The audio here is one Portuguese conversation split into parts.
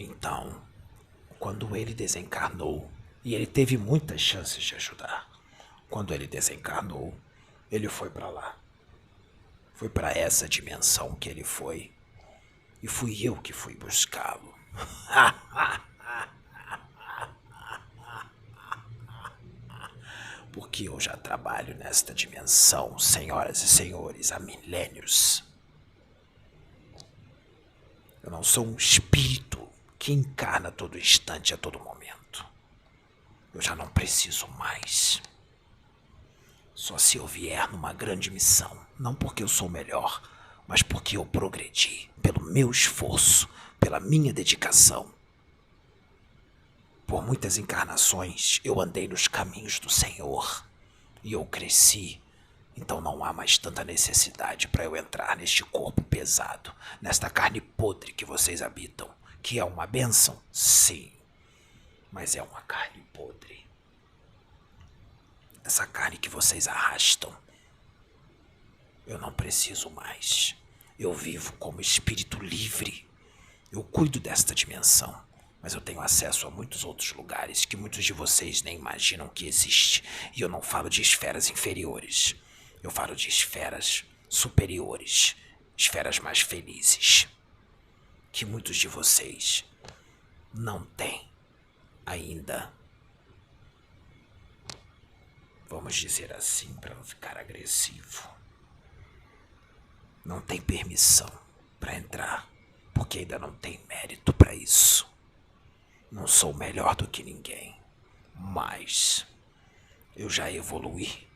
Então, quando ele desencarnou, e ele teve muitas chances de ajudar, quando ele desencarnou, ele foi para lá. Foi para essa dimensão que ele foi. E fui eu que fui buscá-lo. Porque eu já trabalho nesta dimensão, senhoras e senhores, há milênios. Eu não sou um espírito que encarna a todo instante, a todo momento. Eu já não preciso mais. Só se eu vier numa grande missão, não porque eu sou melhor, mas porque eu progredi pelo meu esforço, pela minha dedicação. Por muitas encarnações eu andei nos caminhos do Senhor e eu cresci. Então não há mais tanta necessidade para eu entrar neste corpo pesado, nesta carne podre que vocês habitam, que é uma bênção, sim, mas é uma carne podre. Essa carne que vocês arrastam. Eu não preciso mais. Eu vivo como espírito livre. Eu cuido desta dimensão, mas eu tenho acesso a muitos outros lugares que muitos de vocês nem imaginam que existe. E eu não falo de esferas inferiores. Eu falo de esferas superiores, esferas mais felizes, que muitos de vocês não têm ainda. Vamos dizer assim para não ficar agressivo. Não tem permissão para entrar, porque ainda não tem mérito para isso. Não sou melhor do que ninguém, mas eu já evoluí.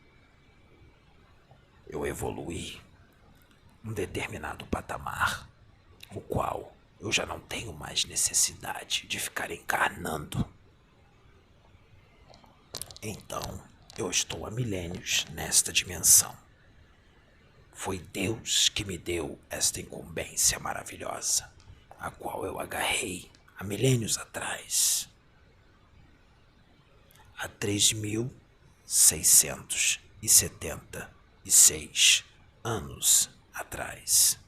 Eu evoluí um determinado patamar, o qual eu já não tenho mais necessidade de ficar encarnando. Então, eu estou há milênios nesta dimensão. Foi Deus que me deu esta incumbência maravilhosa, a qual eu agarrei há milênios atrás. Há 3.676 anos atrás.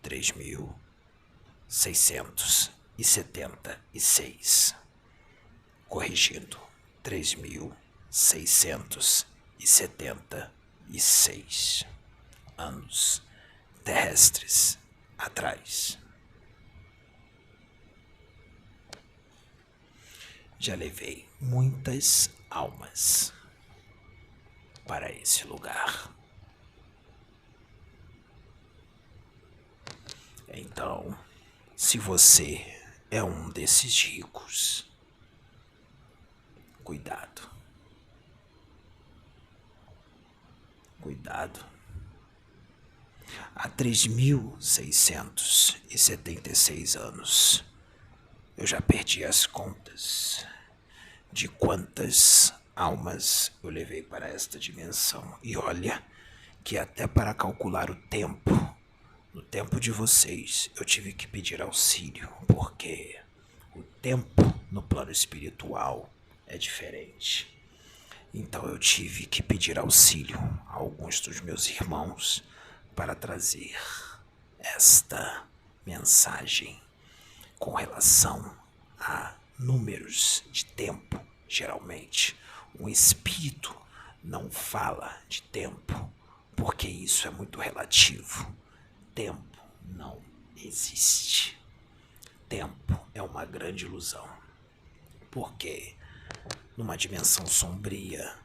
3.676. Corrigindo, 3.676 anos terrestres atrás. Já levei muitas almas para esse lugar. Então, se você é um desses ricos, cuidado. Cuidado. Há 3.676 anos, eu já perdi as contas de quantas almas eu levei para esta dimensão. E olha que até para calcular o tempo, no tempo de vocês, eu tive que pedir auxílio, porque o tempo no plano espiritual é diferente. Então eu tive que pedir auxílio a alguns dos meus irmãos para trazer esta mensagem com relação a números de tempo. Geralmente, um espírito não fala de tempo, porque isso é muito relativo. Tempo não existe. Tempo é uma grande ilusão, porque numa dimensão sombria,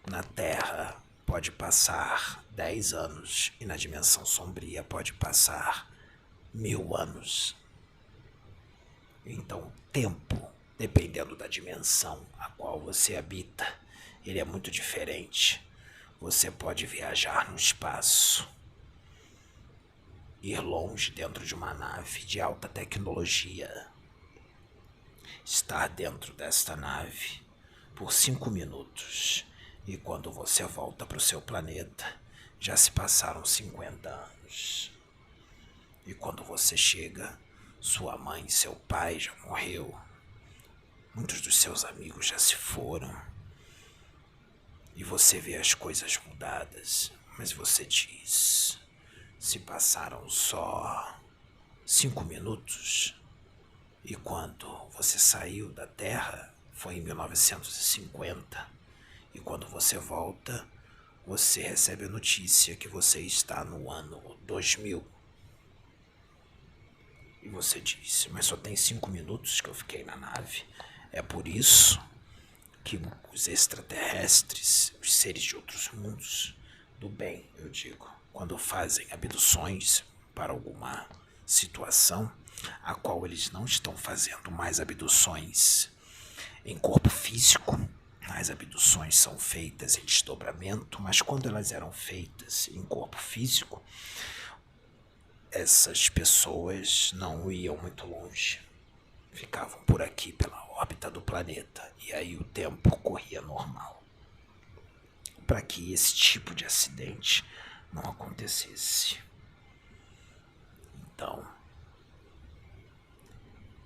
na Terra pode passar 10 anos e na dimensão sombria pode passar 1000 anos. Então, tempo, dependendo da dimensão a qual você habita, ele é muito diferente. Você pode viajar no espaço, ir longe dentro de uma nave de alta tecnologia, estar dentro desta nave por 5 minutos, e quando você volta para o seu planeta, já se passaram 50 anos. E quando você chega, sua mãe e seu pai já morreu. Muitos dos seus amigos já se foram. E você vê as coisas mudadas, mas você diz: se passaram só 5 minutos, E quando você saiu da Terra, foi em 1950. E quando você volta, você recebe a notícia que você está no ano 2000. E você diz, mas só tem 5 minutos que eu fiquei na nave. É por isso que os extraterrestres, os seres de outros mundos, do bem, eu digo, quando fazem abduções para alguma situação, a qual eles não estão fazendo mais abduções em corpo físico, as abduções são feitas em desdobramento, mas quando elas eram feitas em corpo físico, essas pessoas não iam muito longe. Ficavam por aqui pela órbita do planeta e aí o tempo corria normal. Para que esse tipo de acidente não acontecesse. Então,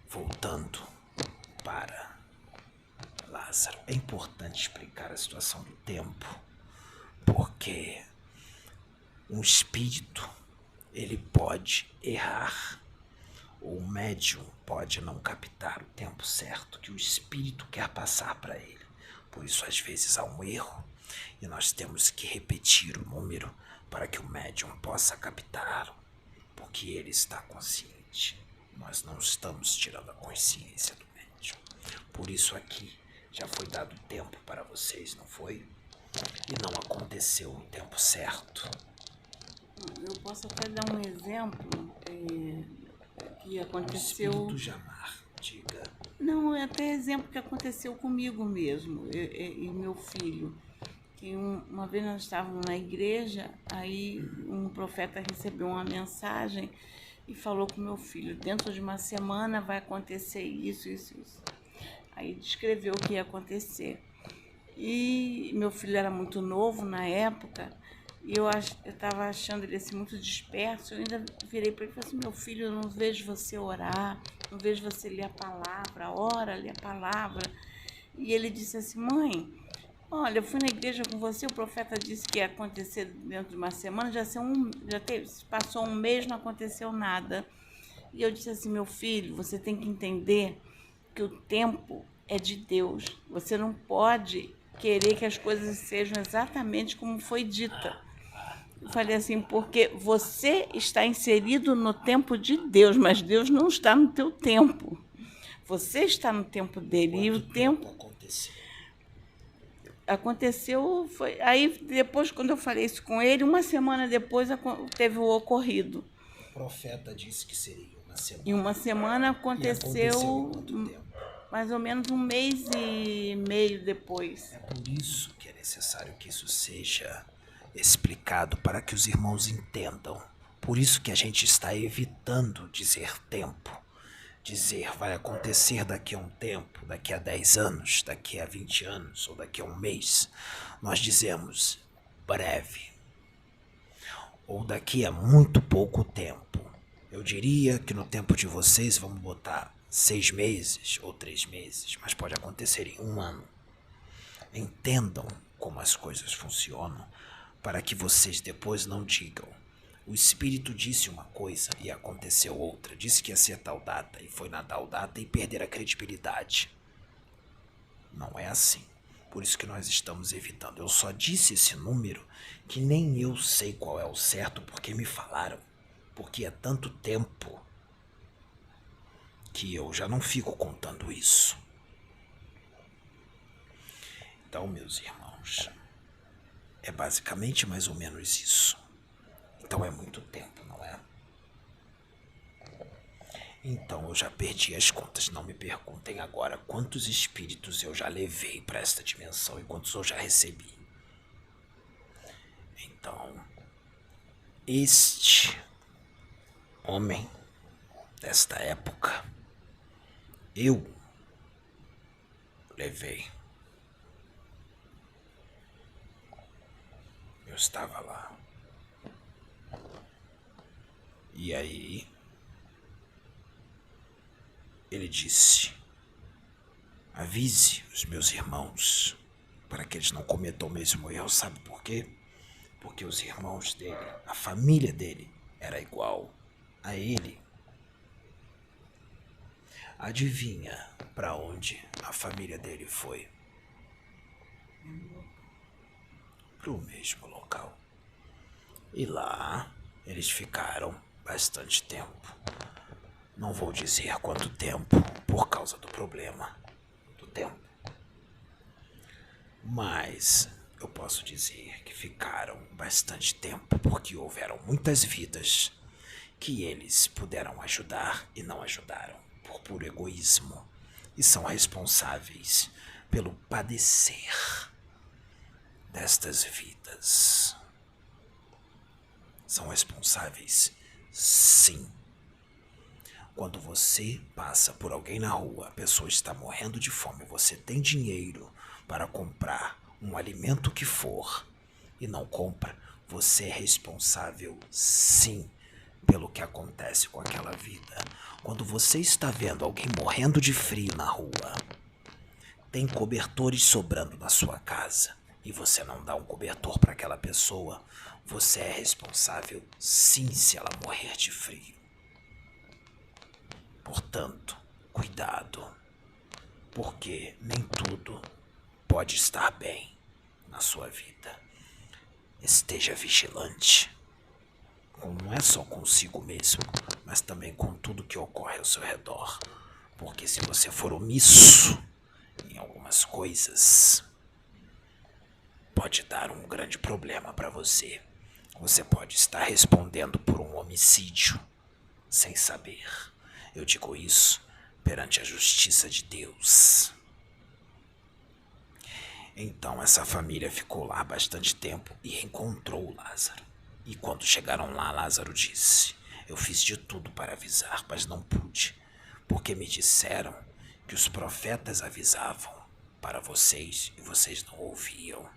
voltando para Lázaro, é importante explicar a situação do tempo, porque um espírito, ele pode errar, ou o médium pode não captar o tempo certo que o espírito quer passar para ele. Por isso, às vezes, há um erro e nós temos que repetir o número para que o médium possa captar, porque ele está consciente. Nós não estamos tirando a consciência do médium. Por isso aqui já foi dado tempo para vocês, não foi? E não aconteceu no tempo certo. Eu posso até dar um exemplo que aconteceu. O espírito Jamar, diga. Não, é até exemplo que aconteceu comigo mesmo e meu filho. Que uma vez nós estávamos na igreja, aí um profeta recebeu uma mensagem e falou com meu filho, dentro de uma semana vai acontecer isso, isso, isso. Aí descreveu o que ia acontecer. E meu filho era muito novo na época, e eu estava achando ele assim muito disperso. Eu ainda virei para ele e falei assim, meu filho, eu não vejo você orar, não vejo você ler a palavra, ora, lê a palavra. E ele disse assim, mãe, olha, eu fui na igreja com você, o profeta disse que ia acontecer dentro de uma semana, passou um mês, não aconteceu nada. E eu disse assim, meu filho, você tem que entender que o tempo é de Deus. Você não pode querer que as coisas sejam exatamente como foi dita. Eu falei assim, porque você está inserido no tempo de Deus, mas Deus não está no teu tempo. Você está no tempo dele. E o tempo aconteceu, foi aí depois, quando eu falei isso com ele, uma semana depois teve o ocorrido. O profeta disse que seria uma semana. Em uma semana aconteceu quanto tempo? mais ou menos um mês e meio depois. É por isso que é necessário que isso seja explicado para que os irmãos entendam. Por isso que a gente está evitando dizer tempo. Dizer vai acontecer daqui a um tempo, daqui a 10 anos, daqui a 20 anos ou daqui a um mês. Nós dizemos breve ou daqui a muito pouco tempo. Eu diria que no tempo de vocês vamos botar 6 meses ou 3 meses, mas pode acontecer em um ano. Entendam como as coisas funcionam para que vocês depois não digam o espírito disse uma coisa e aconteceu outra, disse que ia ser tal data e foi na tal data e perder a credibilidade. Não é assim. Por isso que nós estamos evitando. Eu só disse esse número que nem eu sei qual é o certo porque me falaram. Porque é tanto tempo que eu já não fico contando isso. Então, meus irmãos, é basicamente mais ou menos isso. Então é muito tempo, não é? Então eu já perdi as contas. Não me perguntem agora quantos espíritos eu já levei para esta dimensão e quantos eu já recebi. Então, este homem desta época, eu levei. Eu estava lá. E aí, ele disse, avise os meus irmãos para que eles não cometam o mesmo erro. Sabe por quê? Porque os irmãos dele, a família dele, era igual a ele. Adivinha para onde a família dele foi? Para o mesmo local. E lá eles ficaram bastante tempo. Não vou dizer quanto tempo, por causa do problema do tempo. Mas eu posso dizer que ficaram bastante tempo porque houveram muitas vidas que eles puderam ajudar e não ajudaram por puro egoísmo e são responsáveis pelo padecer destas vidas. São responsáveis, sim. Quando você passa por alguém na rua, a pessoa está morrendo de fome, você tem dinheiro para comprar um alimento que for e não compra, você é responsável, sim, pelo que acontece com aquela vida. Quando você está vendo alguém morrendo de frio na rua, tem cobertores sobrando na sua casa e você não dá um cobertor para aquela pessoa, você é responsável, sim, se ela morrer de frio. Portanto, cuidado, porque nem tudo pode estar bem na sua vida. Esteja vigilante, não é só consigo mesmo, mas também com tudo que ocorre ao seu redor. Porque se você for omisso em algumas coisas, pode dar um grande problema para você. Você pode estar respondendo por um homicídio sem saber. Eu digo isso perante a justiça de Deus. Então essa família ficou lá bastante tempo e encontrou Lázaro. E quando chegaram lá, Lázaro disse: eu fiz de tudo para avisar, mas não pude, porque me disseram que os profetas avisavam para vocês e vocês não ouviam.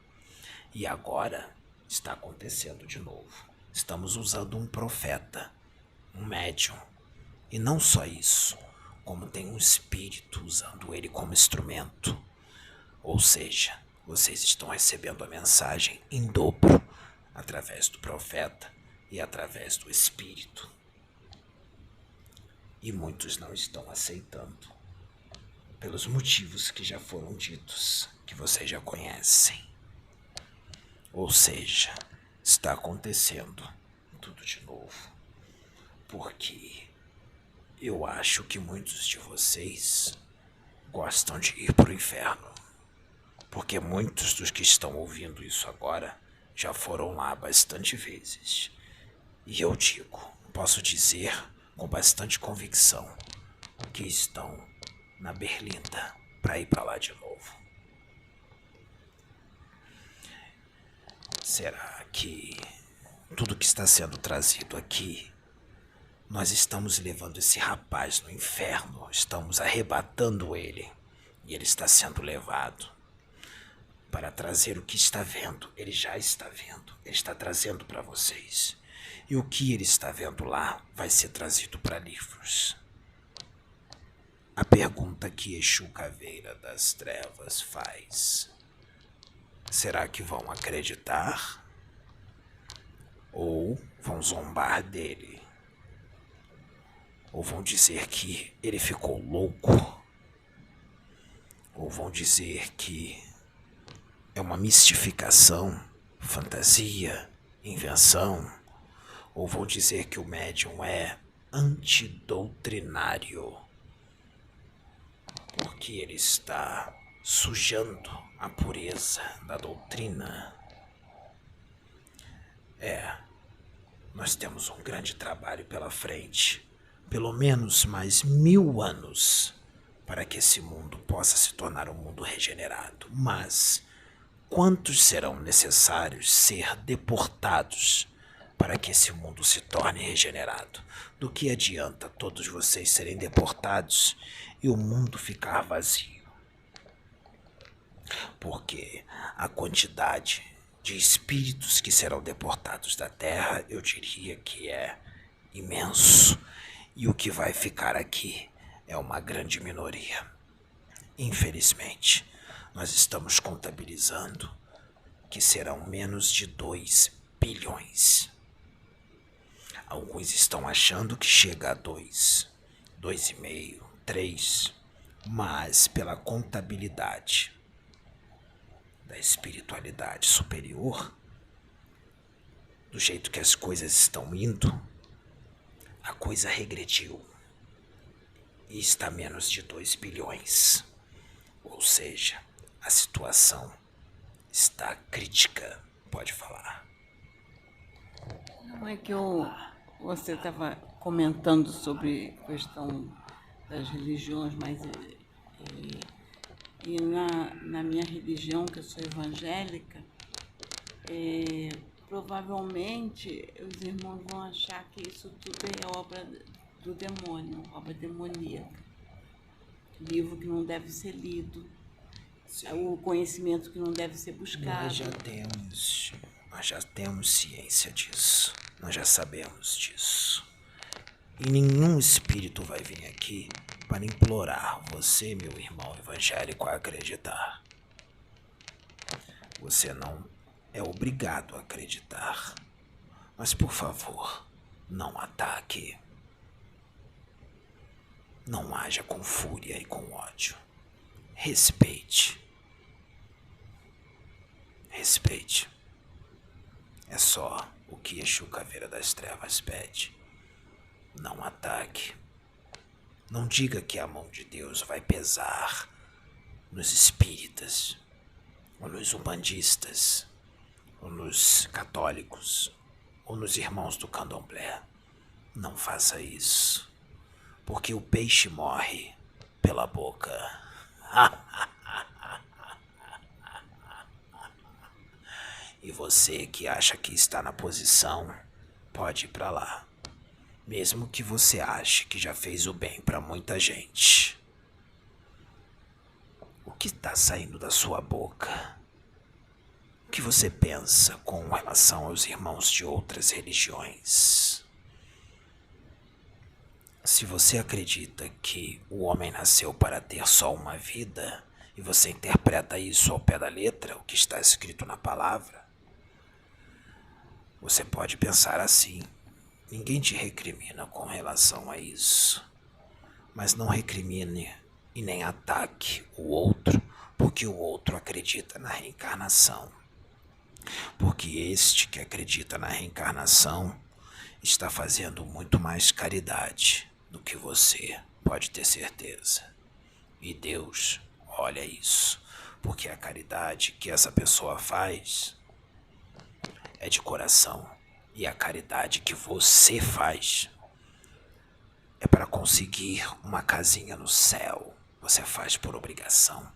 E agora está acontecendo de novo. Estamos usando um profeta, um médium. E não só isso, como tem um espírito usando ele como instrumento. Ou seja, vocês estão recebendo a mensagem em dobro, através do profeta e através do espírito. E muitos não estão aceitando, pelos motivos que já foram ditos, que vocês já conhecem. Ou seja, está acontecendo tudo de novo, porque eu acho que muitos de vocês gostam de ir para o inferno, porque muitos dos que estão ouvindo isso agora já foram lá bastante vezes. E eu posso dizer com bastante convicção que estão na berlinda para ir para lá de novo. Será que tudo que está sendo trazido aqui, nós estamos levando esse rapaz no inferno, estamos arrebatando ele e ele está sendo levado para trazer o que está vendo? Ele já está vendo, ele está trazendo para vocês. E o que ele está vendo lá vai ser trazido para livros. A pergunta que Exu Caveira das Trevas faz: será que vão acreditar? Ou vão zombar dele? Ou vão dizer que ele ficou louco? Ou vão dizer que é uma mistificação, fantasia, invenção? Ou vão dizer que o médium é antidoutrinário, porque ele está sujando a pureza da doutrina? Nós temos um grande trabalho pela frente, pelo menos mais 1000 anos, para que esse mundo possa se tornar um mundo regenerado. Mas quantos serão necessários ser deportados para que esse mundo se torne regenerado? Do que adianta todos vocês serem deportados e o mundo ficar vazio? Porque a quantidade de espíritos que serão deportados da Terra, eu diria que é imenso. E o que vai ficar aqui é uma grande minoria. Infelizmente, nós estamos contabilizando que serão menos de 2 bilhões. Alguns estão achando que chega a 2,5, 3, mas pela contabilidade da espiritualidade superior, do jeito que as coisas estão indo, a coisa regrediu e está a menos de 2 bilhões. Ou seja, a situação está crítica. Pode falar. Não é que você estava comentando sobre a questão das religiões, mas na minha religião, que eu sou evangélica, provavelmente os irmãos vão achar que isso tudo é obra do demônio, obra demoníaca. Livro que não deve ser lido, o conhecimento que não deve ser buscado. Nós já temos ciência disso. Nós já sabemos disso. E nenhum espírito vai vir aqui para implorar você, meu irmão evangélico, a acreditar. Você não é obrigado a acreditar. Mas, por favor, não ataque. Não haja com fúria e com ódio. Respeite. Respeite. É só o que Exu Caveira das Trevas pede. Não ataque. Não diga que a mão de Deus vai pesar nos espíritas, ou nos umbandistas, ou nos católicos, ou nos irmãos do candomblé. Não faça isso, porque o peixe morre pela boca. E você que acha que está na posição, pode ir pra lá. Mesmo que você ache que já fez o bem pra muita gente. O que está saindo da sua boca? O que você pensa com relação aos irmãos de outras religiões? Se você acredita que o homem nasceu para ter só uma vida, e você interpreta isso ao pé da letra, o que está escrito na palavra, você pode pensar assim. Ninguém te recrimina com relação a isso. Mas não recrimine e nem ataque o outro, porque o outro acredita na reencarnação. Porque este que acredita na reencarnação está fazendo muito mais caridade do que você, pode ter certeza. E Deus olha isso, porque a caridade que essa pessoa faz é de coração, e a caridade que você faz é para conseguir uma casinha no céu. Você faz por obrigação.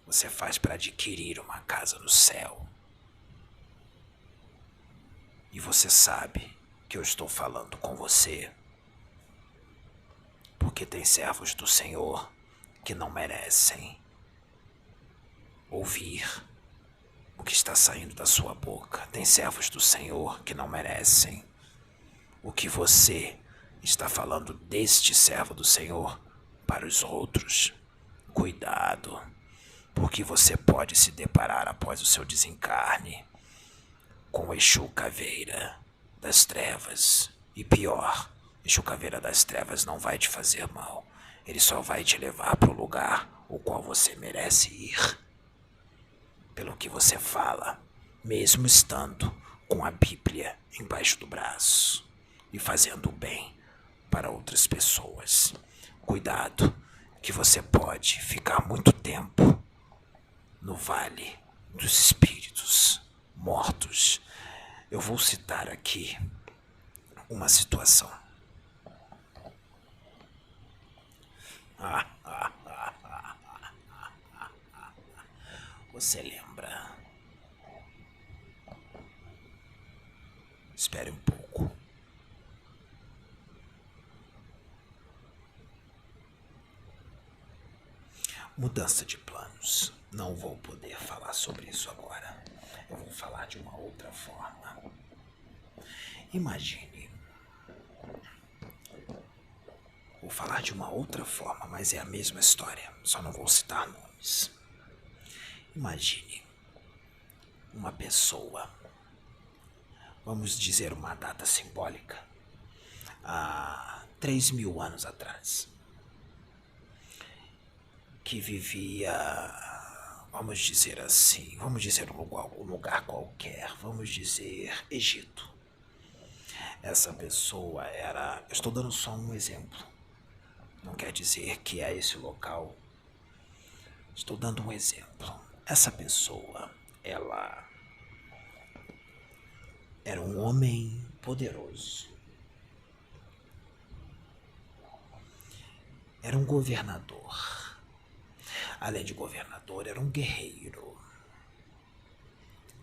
Você faz para adquirir uma casa no céu. E você sabe que eu estou falando com você, porque tem servos do Senhor que não merecem ouvir o que está saindo da sua boca. Tem servos do Senhor que não merecem o que você está falando deste servo do Senhor para os outros. Cuidado, porque você pode se deparar após o seu desencarne com o Exu Caveira das Trevas. E pior, Exu Caveira das Trevas não vai te fazer mal. Ele só vai te levar para o lugar o qual você merece ir. Pelo que você fala, mesmo estando com a Bíblia embaixo do braço e fazendo o bem para outras pessoas. Cuidado, que você pode ficar muito tempo no Vale dos Espíritos Mortos. Eu vou citar aqui uma situação. Você lembra? Espere um pouco. Mudança de planos. Não vou poder falar sobre isso agora. Eu vou falar de uma outra forma. Imagine. Vou falar de uma outra forma, mas é a mesma história. Só não vou citar nomes. Imagine uma pessoa, vamos dizer uma data simbólica, há 3.000 anos atrás. que vivia, vamos dizer assim, vamos dizer um lugar qualquer, vamos dizer Egito. Essa pessoa era, eu estou dando só um exemplo, não quer dizer que é esse local. Estou dando um exemplo. Essa pessoa, ela era um homem poderoso. Era um governador. Além de governador, era um guerreiro.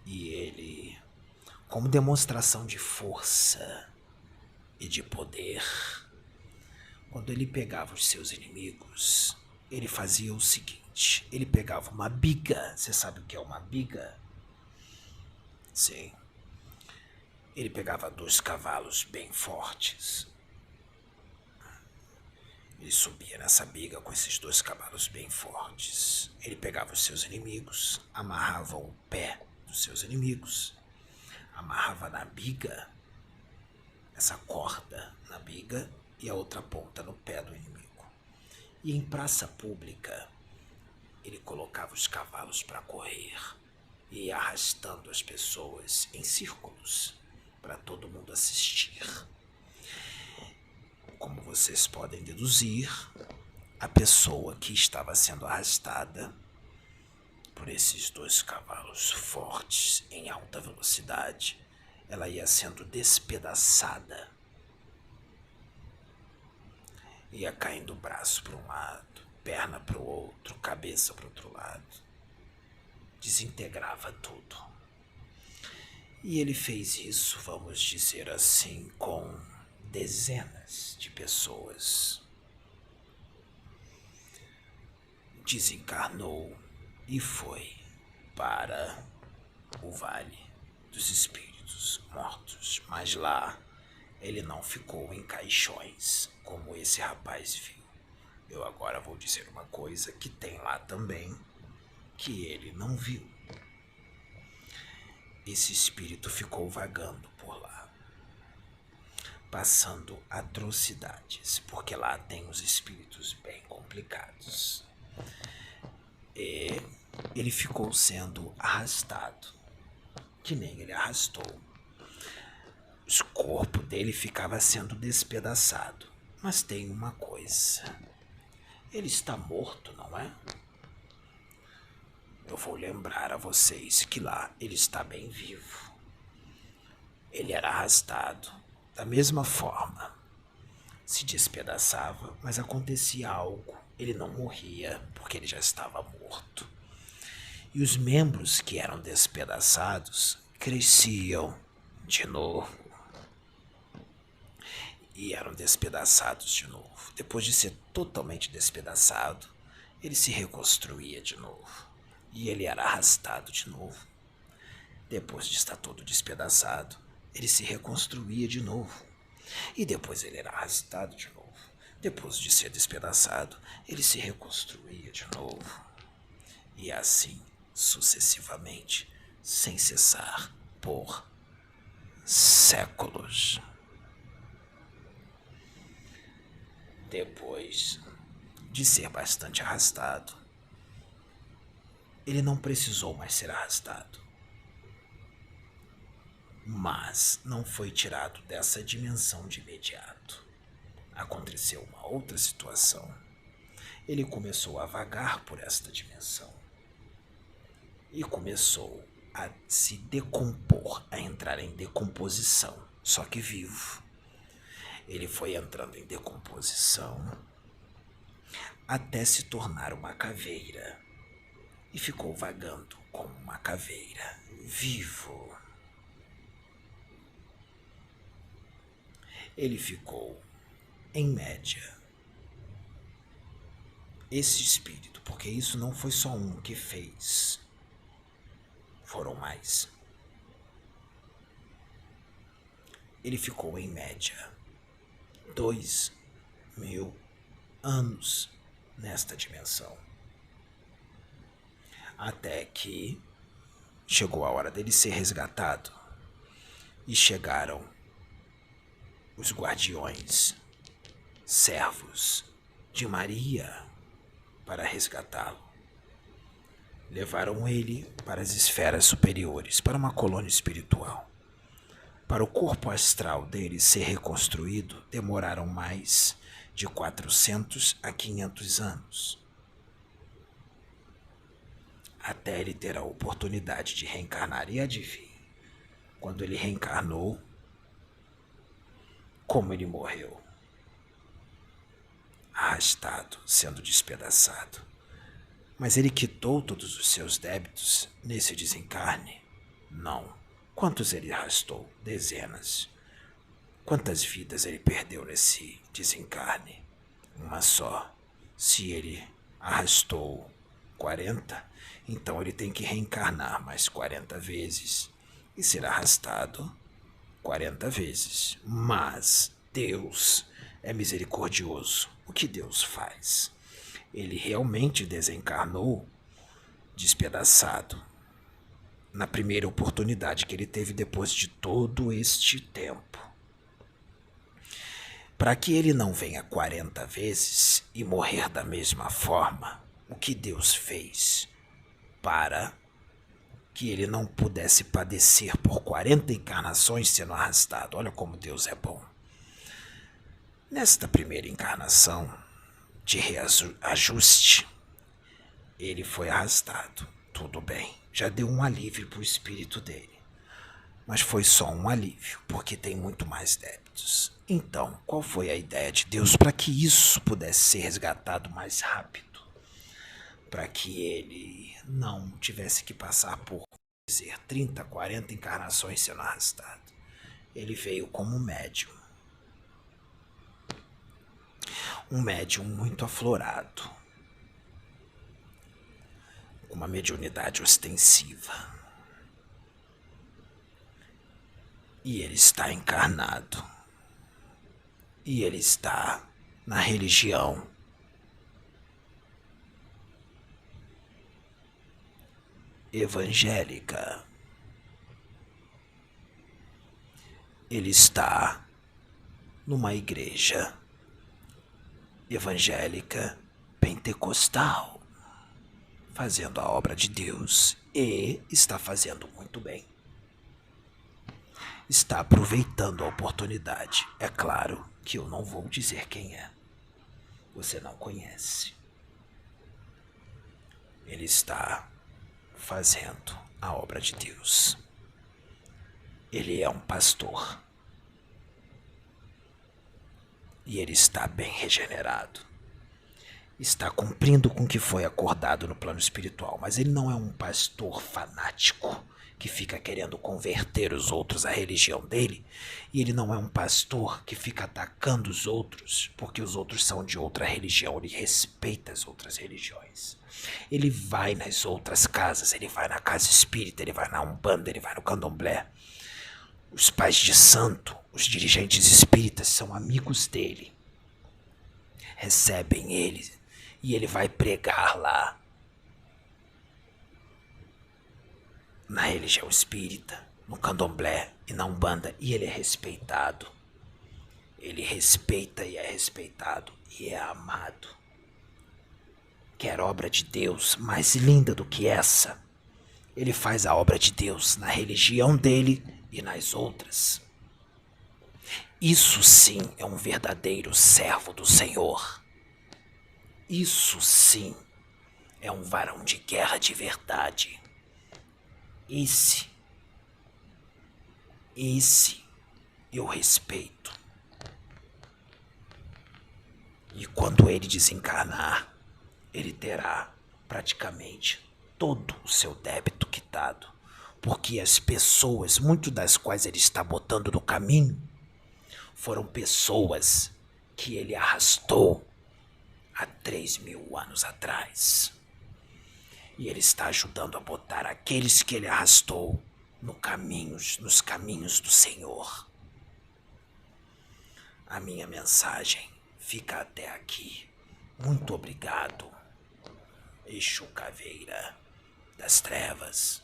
E ele, como demonstração de força e de poder, quando ele pegava os seus inimigos, ele fazia o seguinte: ele pegava uma biga. Você sabe o que é uma biga? Sim. Ele pegava 2 cavalos bem fortes. Ele subia nessa biga com esses 2 cavalos bem fortes. Ele pegava os seus inimigos, amarrava o pé dos seus inimigos, amarrava na biga, essa corda na biga e a outra ponta no pé do inimigo. E em praça pública, ele colocava os cavalos para correr e ia arrastando as pessoas em círculos para todo mundo assistir. Como vocês podem deduzir, a pessoa que estava sendo arrastada por esses 2 cavalos fortes em alta velocidade, ela ia sendo despedaçada. Ia caindo braço para um lado, perna para o outro, cabeça para o outro lado. Desintegrava tudo. E ele fez isso, vamos dizer assim, com dezenas de pessoas. Desencarnou e foi para o Vale dos Espíritos Mortos. Mas lá ele não ficou em caixões, como esse rapaz viu. Eu agora vou dizer uma coisa que tem lá também, que ele não viu. Esse espírito ficou vagando por lá, passando atrocidades, porque lá tem os espíritos bem complicados. E ele ficou sendo arrastado, que nem ele arrastou. O corpo dele ficava sendo despedaçado. Mas tem uma coisa: ele está morto, não é? Eu vou lembrar a vocês que lá ele está bem vivo. Ele era arrastado da mesma forma. Se despedaçava, mas acontecia algo. Ele não morria, porque ele já estava morto. E os membros que eram despedaçados cresciam de novo. E eram despedaçados de novo. Depois de ser totalmente despedaçado, ele se reconstruía de novo. E ele era arrastado de novo. Depois de estar todo despedaçado, ele se reconstruía de novo. E depois ele era arrastado de novo. Depois de ser despedaçado, ele se reconstruía de novo. E assim, sucessivamente, sem cessar, por séculos. Depois de ser bastante arrastado, ele não precisou mais ser arrastado. Mas não foi tirado dessa dimensão de imediato. Aconteceu uma outra situação. Ele começou a vagar por esta dimensão. E começou a se decompor, a entrar em decomposição, só que vivo. Ele foi entrando em decomposição até se tornar uma caveira. E ficou vagando como uma caveira, vivo. Ele ficou, em média, esse espírito, porque isso não foi só um que fez, foram mais. Ele ficou, em média, 2.000 anos nesta dimensão. Até que chegou a hora dele ser resgatado. E chegaram os guardiões, servos de Maria, para resgatá-lo. Levaram ele para as esferas superiores, para uma colônia espiritual. Para o corpo astral dele ser reconstruído, demoraram mais de 400 a 500 anos. Até ele ter a oportunidade de reencarnar. E adivinhe, quando ele reencarnou, como ele morreu? Arrastado, sendo despedaçado. Mas ele quitou todos os seus débitos nesse desencarne? Não. Quantos ele arrastou? Dezenas. Quantas vidas ele perdeu nesse desencarne? Uma só. Se ele arrastou 40, então ele tem que reencarnar mais 40 vezes e ser arrastado 40 vezes. Mas Deus é misericordioso. O que Deus faz? Ele realmente desencarnou despedaçado na primeira oportunidade que ele teve depois de todo este tempo. Para que ele não venha 40 vezes e morrer da mesma forma, o que Deus fez? Para que ele não pudesse padecer por 40 encarnações sendo arrastado. Olha como Deus é bom. Nesta primeira encarnação de reajuste, ele foi arrastado. Tudo bem, já deu um alívio para o espírito dele. Mas foi só um alívio, porque tem muito mais débitos. Então, qual foi a ideia de Deus para que isso pudesse ser resgatado mais rápido? Para que ele não tivesse que passar por 30, 40 encarnações sendo arrastado. Ele veio como médium. Um médium muito aflorado, com uma mediunidade ostensiva. E ele está encarnado. E ele está na religião evangélica. Ele está numa igreja evangélica pentecostal, fazendo a obra de Deus, e está fazendo muito bem. Está aproveitando a oportunidade. É claro que eu não vou dizer quem é. Você não conhece. Ele está fazendo a obra de Deus. Ele é um pastor. E ele está bem regenerado. Está cumprindo com o que foi acordado no plano espiritual, mas ele não é um pastor fanático que fica querendo converter os outros à religião dele, e ele não é um pastor que fica atacando os outros porque os outros são de outra religião. Ele respeita as outras religiões. Ele vai nas outras casas, ele vai na casa espírita, ele vai na Umbanda, ele vai no Candomblé. Os pais de santo, os dirigentes espíritas são amigos dele. Recebem ele e ele vai pregar lá na religião espírita, no Candomblé e na Umbanda, e ele é respeitado. Ele respeita e é respeitado e é amado. Quer obra de Deus mais linda do que essa? Ele faz a obra de Deus na religião dele e nas outras. Isso sim é um verdadeiro servo do Senhor. Isso sim é um varão de guerra de verdade. Esse eu respeito. E quando ele desencarnar, ele terá praticamente todo o seu débito quitado, porque as pessoas, muitas das quais ele está botando no caminho, foram pessoas que ele arrastou há 3.000 anos atrás. E ele está ajudando a botar aqueles que ele arrastou nos caminhos do Senhor. A minha mensagem fica até aqui. Muito obrigado, Exu Caveira das Trevas.